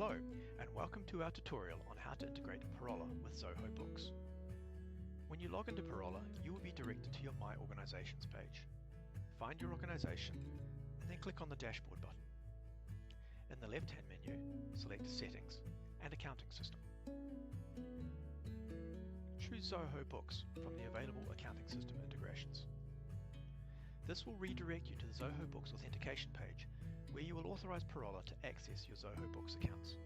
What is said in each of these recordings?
Hello, and welcome to our tutorial on how to integrate Parolla with Zoho Books. When you log into Parolla, you will be directed to your My Organizations page. Find your organization, and then click on the Dashboard button. In the left-hand menu, select Settings and Accounting System. Choose Zoho Books from the available accounting system integrations. This will redirect you to the Zoho Books Authentication page, where you will authorize Parolla to access your Zoho Books accounts.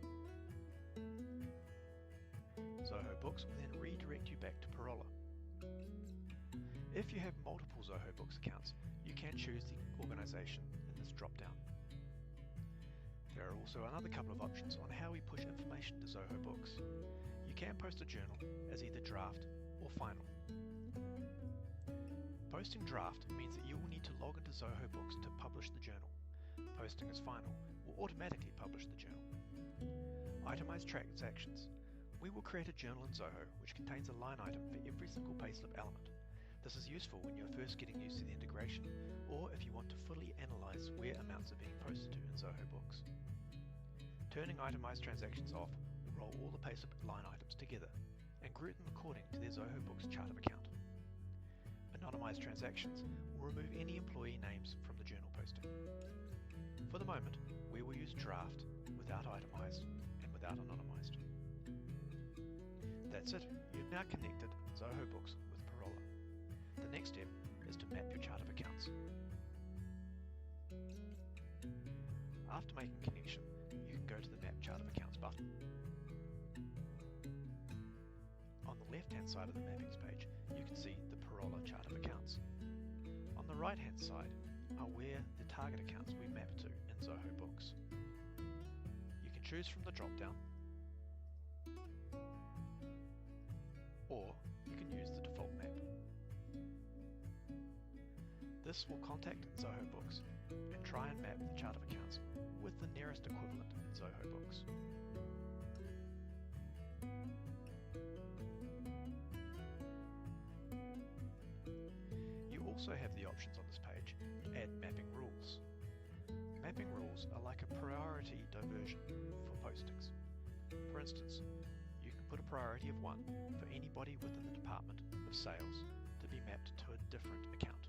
Zoho Books will then redirect you back to Parolla. If you have multiple Zoho Books accounts, you can choose the organization in this drop-down. There are also another couple of options on how we push information to Zoho Books. You can post a journal as either draft or final. Posting draft means that you will need to log into Zoho Books to publish the journal. Posting as final will automatically publish the journal. Itemized transactions. We will create a journal in Zoho which contains a line item for every single payslip element. This is useful when you're first getting used to the integration, or if you want to fully analyze where amounts are being posted to in Zoho Books. Turning itemized transactions off will roll all the payslip line items together and group them according to their Zoho Books chart of account. Anonymized transactions will remove any employee names from the journal posting. For the moment, we will use draft without itemized and without anonymized. That's it. You've now connected Zoho Books with Parolla. The next step is to map your chart of accounts. After making connection, you can go to the Map Chart of Accounts button. On the left-hand side of the Mappings page, you can see the Parolla chart of accounts. On the right-hand side are where the target accounts we map to in Zoho Books. You can choose from the drop-down, or you can use the default map. This will contact Zoho Books and try and map the chart of accounts with the nearest equivalent in Zoho Books. You also have the options on this page to add mapping rules. Mapping rules are like a priority diversion for postings. For instance, you can put a priority of 1 for anybody within the department of sales to be mapped to a different account.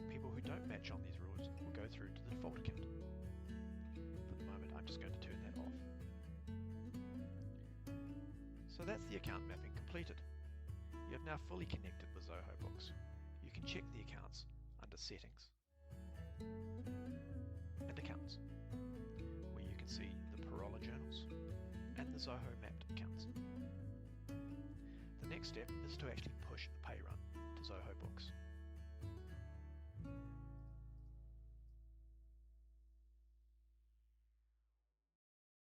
People who don't match on these rules will go through to the default account. For the moment, I'm just going to turn that off. So that's the account mapping completed. You have now fully connected with Zoho Books. You can check the accounts under Settings and Accounts, where you can see the Parolla journals and the Zoho mapped accounts. The next step is to actually push a pay run to Zoho Books.